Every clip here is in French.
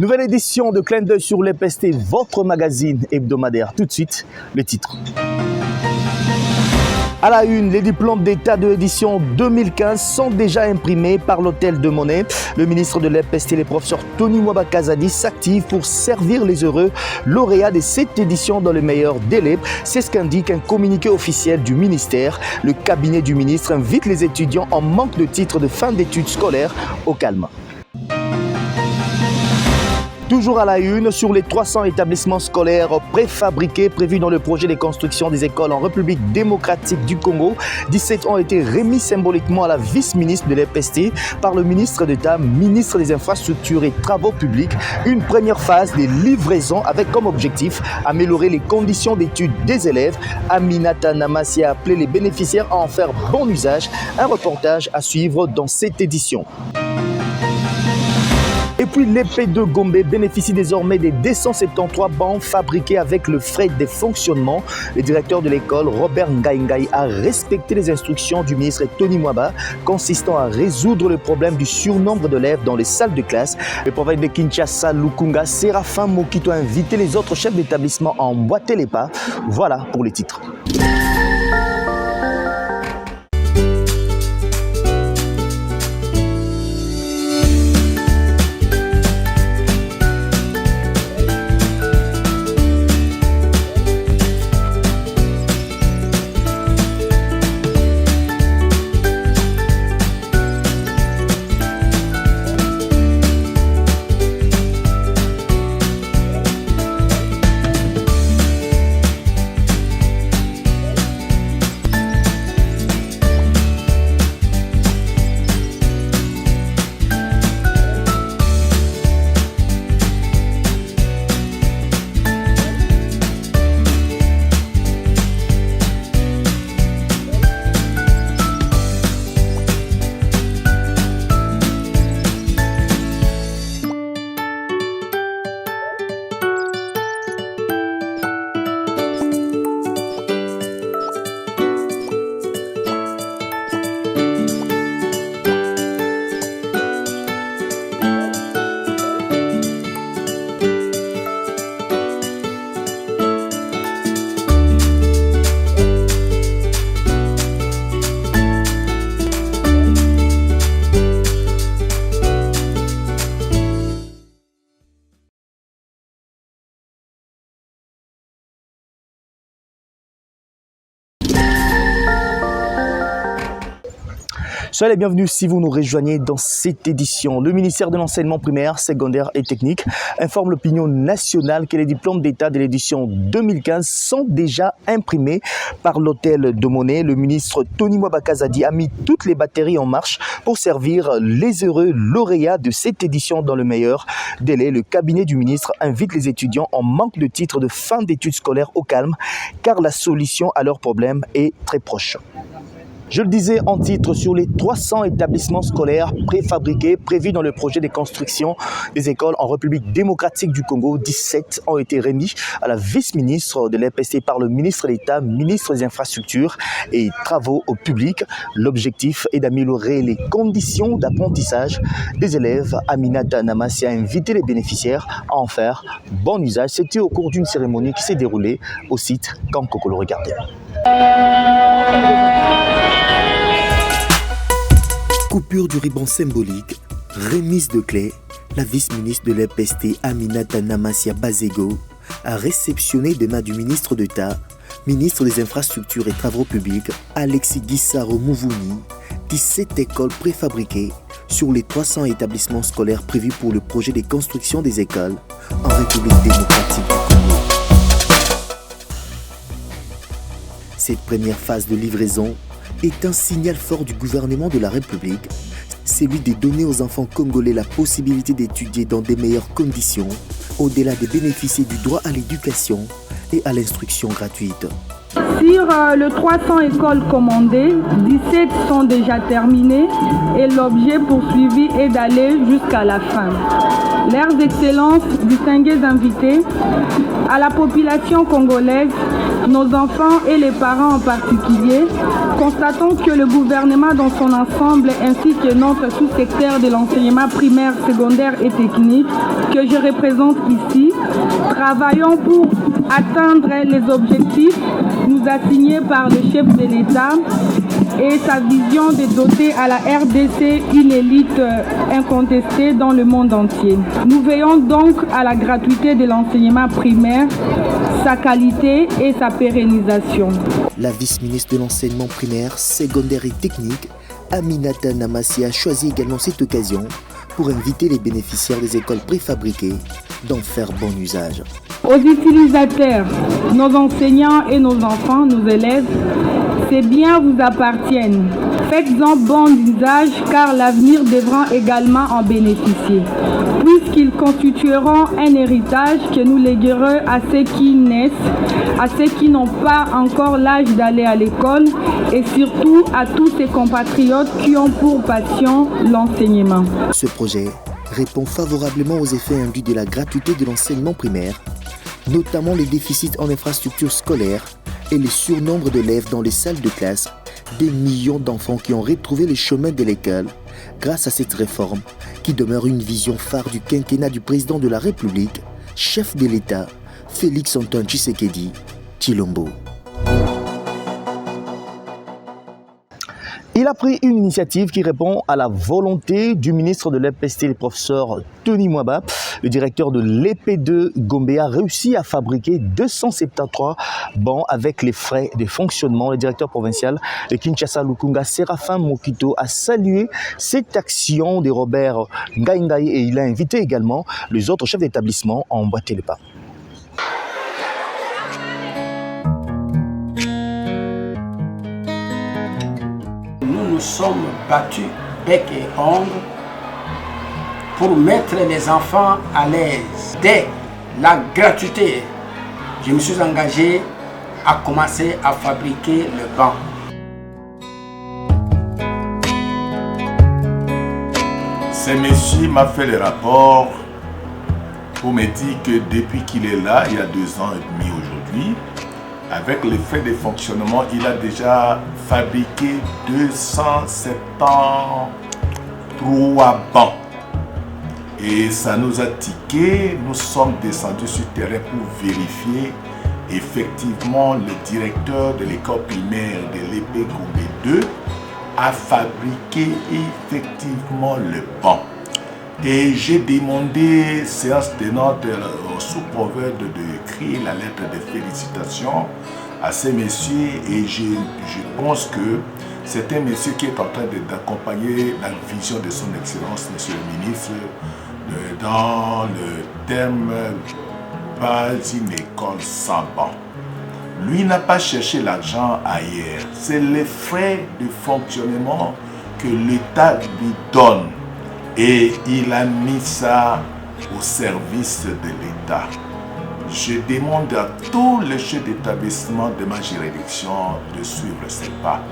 Nouvelle édition de Clin d'œil sur l'EPST, votre magazine hebdomadaire. Tout de suite, le titre. À la une, les diplômes d'État de l'édition 2015 sont déjà imprimés par l'Hôtel de Monnaie. Le ministre de l'EPST, le professeur Tony Mwaba Kazadi, s'active pour servir les heureux lauréats de cette édition dans le meilleur délai. C'est ce qu'indique un communiqué officiel du ministère. Le cabinet du ministre invite les étudiants en manque de titre de fin d'études scolaires au calme. Toujours à la une, sur les 300 établissements scolaires préfabriqués prévus dans le projet de construction des écoles en République démocratique du Congo, 17 ont été remis symboliquement à la vice-ministre de l'EPST par le ministre d'État, ministre des Infrastructures et Travaux publics. Une première phase de livraison avec comme objectif améliorer les conditions d'études des élèves. Aminata Namassi a appelé les bénéficiaires à en faire bon usage. Un reportage à suivre dans cette édition. Et puis l'épée de Gombe bénéficie désormais des 273 bancs fabriqués avec le frais des fonctionnements. Le directeur de l'école, Robert Ngaïngaï, a respecté les instructions du ministre Tony Mwaba consistant à résoudre le problème du surnombre d'élèves dans les salles de classe. Le prophète de Kinshasa, Lukunga, Séraphin Mokito a invité les autres chefs d'établissement à emboîter les pas. Voilà pour les titres. Soyez les bienvenus si vous nous rejoignez dans cette édition. Le ministère de l'enseignement primaire, secondaire et technique informe l'opinion nationale que les diplômes d'État de l'édition 2015 sont déjà imprimés par l'Hôtel de Monnaie. Le ministre Tony Mwaba Kazadi a mis toutes les batteries en marche pour servir les heureux lauréats de cette édition dans le meilleur délai. Le cabinet du ministre invite les étudiants en manque de titre de fin d'études scolaires au calme, car la solution à leurs problèmes est très proche. Je le disais en titre, sur les 300 établissements scolaires préfabriqués prévus dans le projet de construction des écoles en République démocratique du Congo, 17 ont été remis à la vice-ministre de l'EPST par le ministre d'État, ministre des Infrastructures et Travaux publics. L'objectif est d'améliorer les conditions d'apprentissage des élèves. Aminata Namassi a invité les bénéficiaires à en faire bon usage. C'était au cours d'une cérémonie qui s'est déroulée au site Kankokolo. Regardez. Coupure du ruban symbolique, remise de clés, la vice-ministre de l'EPST Aminata Namassi Bazego a réceptionné des mains du ministre d'État, ministre des Infrastructures et Travaux publics, Alexis Guissaro Mouvouni, 17 écoles préfabriquées sur les 300 établissements scolaires prévus pour le projet de construction des écoles en République démocratique du Congo. Cette première phase de livraison est un signal fort du gouvernement de la République, celui de donner aux enfants congolais la possibilité d'étudier dans des meilleures conditions, au-delà de bénéficier du droit à l'éducation et à l'instruction gratuite. Sur le 300 écoles commandées, 17 sont déjà terminées et l'objet poursuivi est d'aller jusqu'à la fin. Leurs excellences, distingués invités, à la population congolaise, nos enfants et les parents en particulier, constatons que le gouvernement dans son ensemble ainsi que notre sous-secteur de l'enseignement primaire, secondaire et technique que je représente ici, travaillons pour atteindre les objectifs nous assignés par le chef de l'État et sa vision de doter à la RDC une élite incontestée dans le monde entier. Nous veillons donc à la gratuité de l'enseignement primaire, sa qualité et sa pérennisation. La vice-ministre de l'enseignement primaire, secondaire et technique, Aminata Namassia, a choisi également cette occasion pour inviter les bénéficiaires des écoles préfabriquées d'en faire bon usage. Aux utilisateurs, nos enseignants et nos enfants, nos élèves, ces biens vous appartiennent. Faites-en bon usage car l'avenir devra également en bénéficier, puisqu'ils constitueront un héritage que nous léguerons à ceux qui naissent, à ceux qui n'ont pas encore l'âge d'aller à l'école et surtout à tous ces compatriotes qui ont pour passion l'enseignement. Ce projet répond favorablement aux effets induits de la gratuité de l'enseignement primaire, notamment les déficits en infrastructures scolaires et le surnombre d'élèves dans les salles de classe, des millions d'enfants qui ont retrouvé les chemins de l'école grâce à cette réforme qui demeure une vision phare du quinquennat du président de la République, chef de l'État, Félix-Antoine Tshisekedi Tshilombo. Il a pris une initiative qui répond à la volonté du ministre de l'EPST, le professeur Tony Mwaba. Le directeur de l'EP2 Gombe a réussi à fabriquer 273 bancs avec les frais de fonctionnement. Le directeur provincial de Kinshasa Lukunga, Séraphin Mokito, a salué cette action de Robert Ngaïngaï et il a invité également les autres chefs d'établissement à emboîter le pas. Nous sommes battus bec et ongles pour mettre les enfants à l'aise. Dès la gratuité, je me suis engagé à commencer à fabriquer le banc. Ce monsieur m'a fait le rapport pour me dire que depuis qu'il est là, il y a 2 ans et demi aujourd'hui, avec les frais de fonctionnement, il a déjà fabriqué 273 bancs. Et ça nous a tiqué. Nous sommes descendus sur le terrain pour vérifier. Effectivement, le directeur de l'école primaire de l'EP Gombe 2 a fabriqué effectivement le banc. Et j'ai demandé, séance tenante au sous-prophète, de créer la lettre de félicitations à ces messieurs. Et je pense que c'est un monsieur qui est en train d'accompagner la vision de son Excellence, Monsieur le Ministre, dans le thème « Pas une école sans banc ». Lui n'a pas cherché l'argent ailleurs. C'est les frais de fonctionnement que l'État lui donne. Et il a mis ça au service de l'État. Je demande à tous les chefs d'établissement de ma juridiction de suivre ces pas.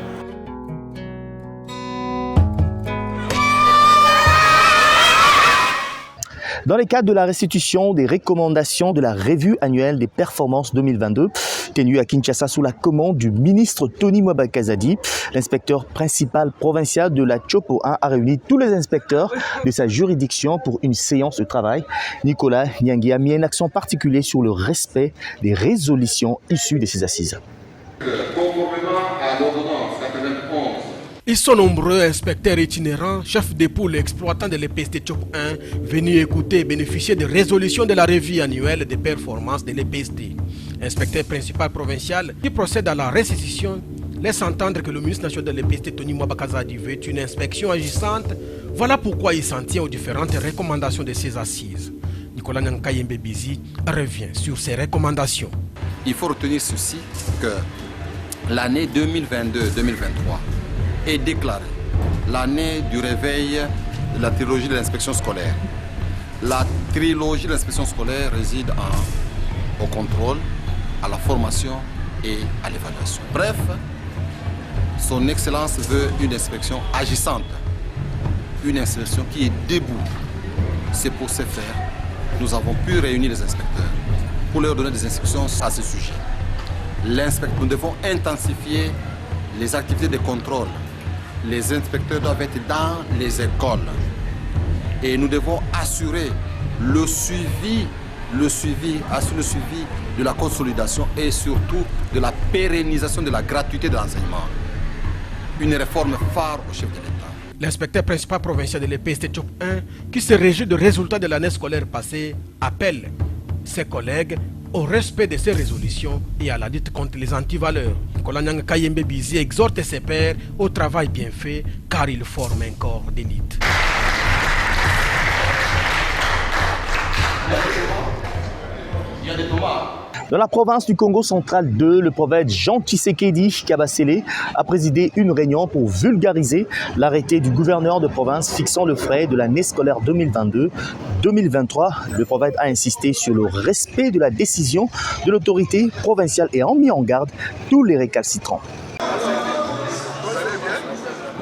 Dans le cadre de la restitution des recommandations de la revue annuelle des performances 2022, tenue à Kinshasa sous la commande du ministre Tony Mwaba Kazadi, l'inspecteur principal provincial de la Tchopo 1 a réuni tous les inspecteurs de sa juridiction pour une séance de travail. Nicolas Nyangi a mis un accent particulier sur le respect des résolutions issues de ces assises. Conformément à l'ordonnance 91. Ils sont nombreux, inspecteurs itinérants, chefs de poule et exploitants de l'EPST Tchopo 1, venus écouter et bénéficier de résolutions de la revue annuelle des performances de l'EPST. Inspecteur principal provincial qui procède à la restitution laisse entendre que le ministre national de l'EPST Tony Mwaba Kazadi veut une inspection agissante. Voilà pourquoi il s'en tient aux différentes recommandations de ces assises. Nicolas Nyankayembe Bizi revient sur ces recommandations. Il faut retenir ceci, que l'année 2022-2023 est déclarée l'année du réveil de la trilogie de l'inspection scolaire. La trilogie de l'inspection scolaire réside au contrôle, à la formation et à l'évaluation. Bref, son Excellence veut une inspection agissante, une inspection qui est debout. C'est pour ce faire, nous avons pu réunir les inspecteurs pour leur donner des instructions à ce sujet. nous devons intensifier les activités de contrôle. Les inspecteurs doivent être dans les écoles. Et nous devons assurer le suivi de la consolidation et surtout de la pérennisation de la gratuité de l'enseignement. Une réforme phare au chef de l'État. L'inspecteur principal provincial de l'EPST Tchop 1, qui se réjouit du résultat de l'année scolaire passée, appelle ses collègues au respect de ces résolutions et à la lutte contre les antivaleurs. Kolanyang Kayembe Bizi exhorte ses pairs au travail bien fait car ils forment un corps d'élite. Dans la province du Congo central 2, le prophète Jean Tshisekedi Kabasele a présidé une réunion pour vulgariser l'arrêté du gouverneur de province fixant le frais de l'année scolaire 2022-2023. Le prophète a insisté sur le respect de la décision de l'autorité provinciale et a mis en garde tous les récalcitrants.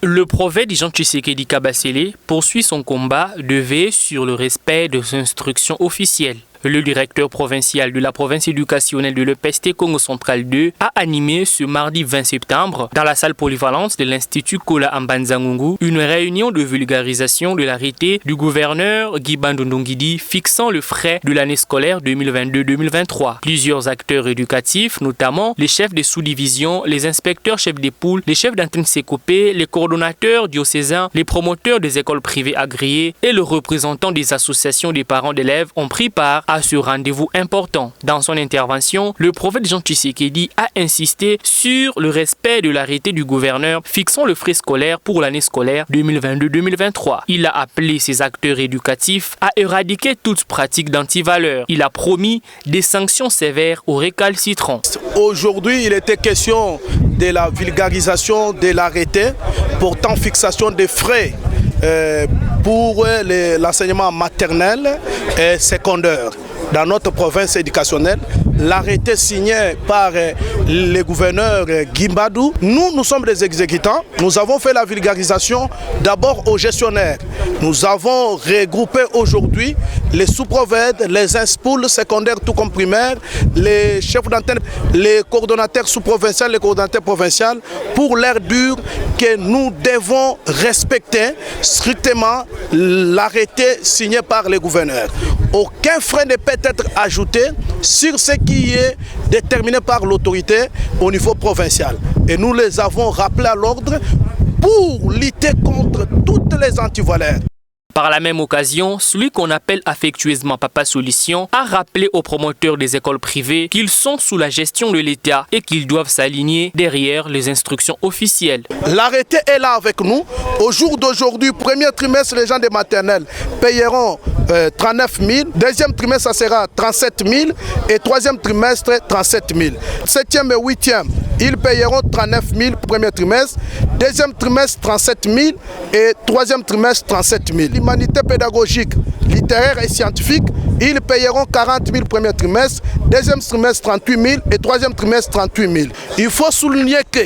Le prophète Jean Tshisekedi Kabasele poursuit son combat de veiller sur le respect des instructions officielles. Le directeur provincial de la province éducationnelle de l'EPST Congo Central 2 a animé ce mardi 20 septembre dans la salle polyvalente de l'Institut Kola Ambanzangungu une réunion de vulgarisation de l'arrêté du gouverneur Guy Bandondongidi fixant le frais de l'année scolaire 2022-2023. Plusieurs acteurs éducatifs, notamment les chefs des sous-divisions, les inspecteurs chefs des poules, les chefs d'antenne sécopés, les coordonnateurs diocésains, les promoteurs des écoles privées agréées et le représentant des associations des parents d'élèves ont pris part à ce rendez-vous important. Dans son intervention, le prophète Jean Tshisekedi a insisté sur le respect de l'arrêté du gouverneur fixant le frais scolaire pour l'année scolaire 2022-2023. Il a appelé ses acteurs éducatifs à éradiquer toute pratique d'antivaleur. Il a promis des sanctions sévères aux récalcitrants. Aujourd'hui, il était question de la vulgarisation de l'arrêté portant fixation des frais pour l'enseignement maternel et secondaire dans notre province éducationnelle. L'arrêté signé par le gouverneur Gimbadou. Nous sommes des exécutants. Nous avons fait la vulgarisation d'abord aux gestionnaires. Nous avons regroupé aujourd'hui les sous-prophètes, les inspoules secondaires tout comme primaires, les chefs d'antenne, les coordonnateurs sous-provinciaux, les coordonnateurs provinciaux pour leur dire que nous devons respecter strictement l'arrêté signé par le gouverneur. Aucun frais ne peut être ajouté sur ce qui est déterminé par l'autorité au niveau provincial. Et nous les avons rappelés à l'ordre pour lutter contre toutes les antivaleurs. Par la même occasion, celui qu'on appelle affectueusement Papa Solution a rappelé aux promoteurs des écoles privées qu'ils sont sous la gestion de l'État et qu'ils doivent s'aligner derrière les instructions officielles. L'arrêté est là avec nous. Au jour d'aujourd'hui, premier trimestre, les gens des maternelles payeront 39 000. Deuxième trimestre, ça sera 37 000. Et troisième trimestre, 37 000. Septième et huitième, ils payeront 39 000 premier trimestre. Deuxième trimestre, 37 000. Et troisième trimestre, 37 000. L'humanité pédagogique, littéraire et scientifique, ils payeront 40 000 premier trimestre, deuxième trimestre 38 000 et troisième trimestre 38 000. Il faut souligner que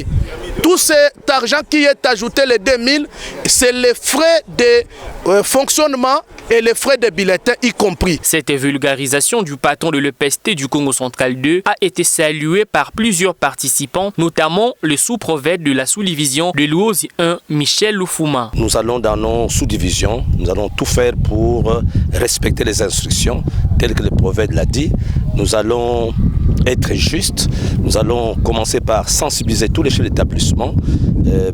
tout cet argent qui est ajouté, les 2 000, c'est les frais de fonctionnement et les frais de bulletins y compris. Cette vulgarisation du patron de l'EPST du Congo Central 2 a été saluée par plusieurs participants, notamment le sous-prophète de la sous-division de l'UOSI 1, Michel Lufuma. Nous allons dans nos sous-divisions, nous allons tout faire pour respecter les instructions telles que le prophète l'a dit. Nous allons être justes, nous allons commencer par sensibiliser tous les chefs d'établissement,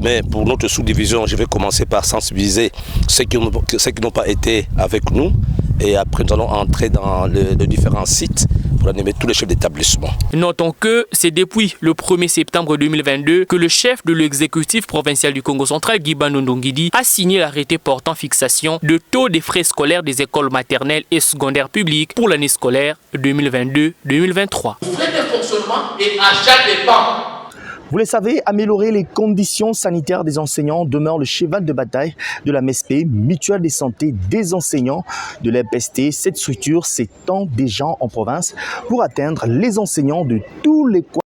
mais pour notre sous-division, je vais commencer par sensibiliser ceux qui n'ont pas été avec nous et après nous allons entrer dans les différents sites pour animer tous les chefs d'établissement. Notons que c'est depuis le 1er septembre 2022 que le chef de l'exécutif provincial du Congo central, Guy Bandondongidi, a signé l'arrêté portant fixation de taux des frais scolaires des écoles maternelles et secondaires publiques pour l'année scolaire 2022-2023. Frais de fonctionnement et à chaque dépend. Vous le savez, améliorer les conditions sanitaires des enseignants demeure le cheval de bataille de la MESP, Mutuelle de santé des enseignants de l'EPST. Cette structure s'étend déjà en province pour atteindre les enseignants de tous les coins.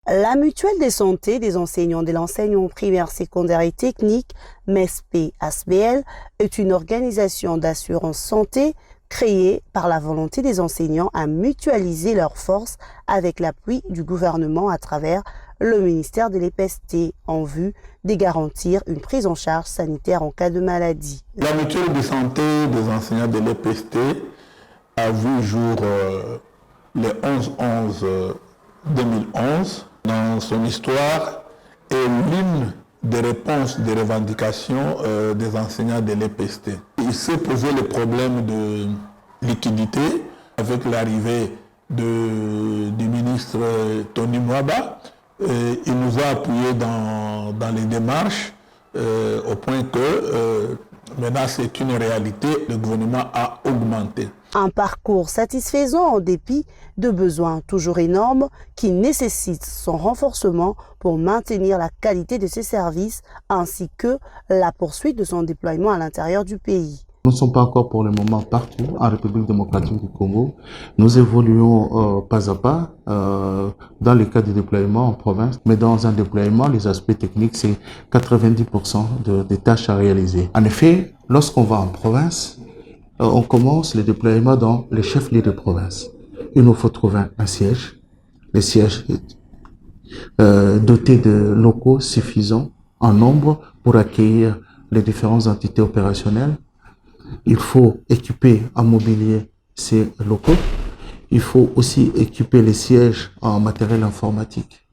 La Mutuelle de santé des enseignants de l'enseignement primaire, secondaire et technique, MESP-ASBL, est une organisation d'assurance santé créée par la volonté des enseignants à mutualiser leurs forces avec l'appui du gouvernement à travers le ministère de l'EPST en vue de garantir une prise en charge sanitaire en cas de maladie. La mutuelle de santé des enseignants de l'EPST a vu jour le 11-11-2011. Dans son histoire, est l'une des réponses des revendications des enseignants de l'EPST. Il s'est posé le problème de liquidité avec l'arrivée du ministre Tony Mwaba. Il nous a appuyés dans les démarches au point que maintenant c'est une réalité, le gouvernement a augmenté. Un parcours satisfaisant en dépit de besoins toujours énormes qui nécessitent son renforcement pour maintenir la qualité de ses services ainsi que la poursuite de son déploiement à l'intérieur du pays. Nous ne sommes pas encore pour le moment partout en République démocratique du Congo. Nous évoluons pas à pas dans le cas du déploiement en province. Mais dans un déploiement, les aspects techniques, c'est 90% des tâches à réaliser. En effet, lorsqu'on va en province, on commence le déploiement dans les chefs-lieux de province. Il nous faut trouver un siège, les sièges dotés de locaux suffisants en nombre pour accueillir les différentes entités opérationnelles. Il faut équiper en mobilier ces locaux. Il faut aussi équiper les sièges en matériel informatique.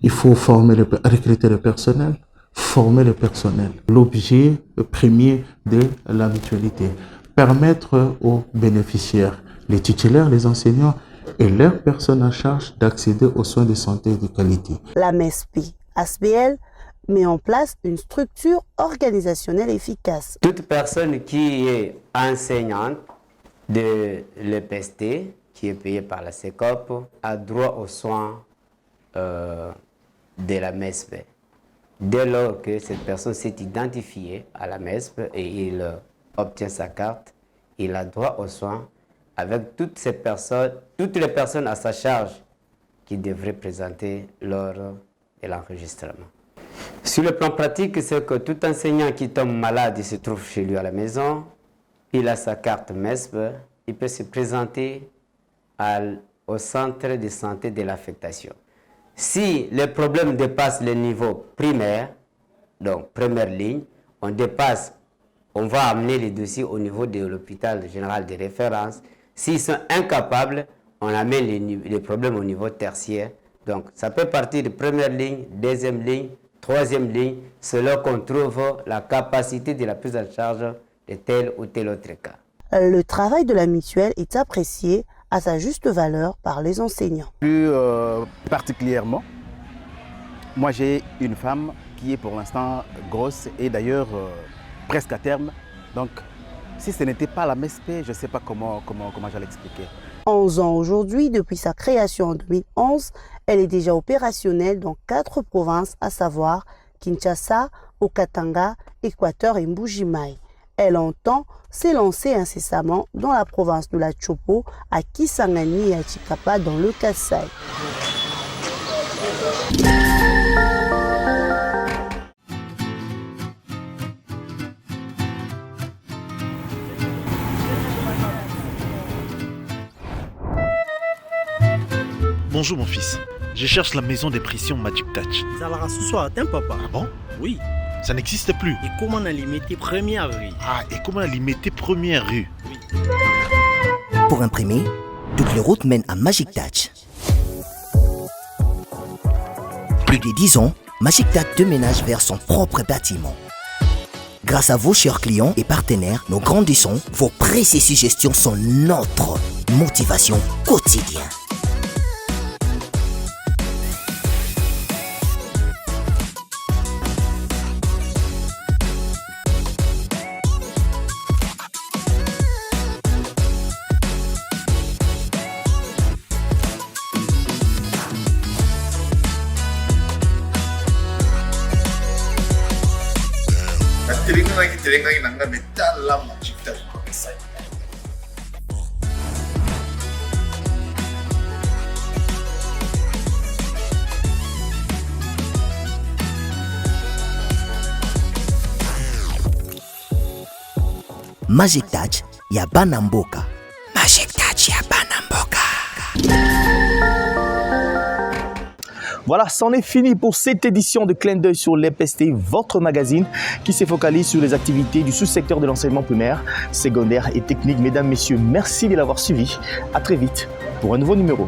Il faut recruter le personnel, former le personnel. L'objet premier de la mutualité, permettre aux bénéficiaires, les titulaires, les enseignants et leurs personnes en charge d'accéder aux soins de santé de qualité. La MESP, ASBL, met en place une structure organisationnelle efficace. Toute personne qui est enseignante de l'EPST, qui est payée par la CECOP, a droit aux soins de la MESP. Dès lors que cette personne s'est identifiée à la MESP et il obtient sa carte, il a droit aux soins avec toutes les personnes à sa charge qui devraient présenter lors de l'enregistrement. Sur le plan pratique, c'est que tout enseignant qui tombe malade, il se trouve chez lui à la maison, il a sa carte MESP, il peut se présenter au centre de santé de l'affectation. Si le problème dépasse le niveau primaire, donc première ligne, on va amener les dossiers au niveau de l'hôpital général de référence. S'ils sont incapables, on amène les problèmes au niveau tertiaire. Donc ça peut partir de première ligne, deuxième ligne, troisième ligne, selon qu'on trouve la capacité de la prise en charge de tel ou tel autre cas. Le travail de la mutuelle est apprécié à sa juste valeur par les enseignants. Plus particulièrement, moi j'ai une femme qui est pour l'instant grosse et d'ailleurs presque à terme. Donc si ce n'était pas la MESP, je ne sais pas comment j'allais expliquer. 11 ans aujourd'hui, depuis sa création en 2011, elle est déjà opérationnelle dans 4 provinces, à savoir Kinshasa, Okatanga, Équateur et Mbuji-Mayi. Elle entend s'élancer incessamment dans la province de la Chopo, à Kisangani et à Chikapa dans le Kasaï. Bonjour mon fils, je cherche la maison des pressions Magic Touch. Zalara ce soir, t'es papa? Ah bon? Oui. Ça n'existe plus. Et comment on a limité première rue? Ah, et comment on a limité première rue? Oui. Pour imprimer, toutes les routes mènent à Magic Touch. Plus de 10 ans, Magic Touch déménage vers son propre bâtiment. Grâce à vos chers clients et partenaires, nous grandissons. Vos précieuses suggestions sont notre motivation quotidienne. Magic Touch, ya Banamboka. Magic Touch ya Banamboka. Voilà, c'en est fini pour cette édition de Clin d'œil sur l'EPST, votre magazine qui se focalise sur les activités du sous-secteur de l'enseignement primaire, secondaire et technique. Mesdames, messieurs, merci de l'avoir suivi. À très vite pour un nouveau numéro.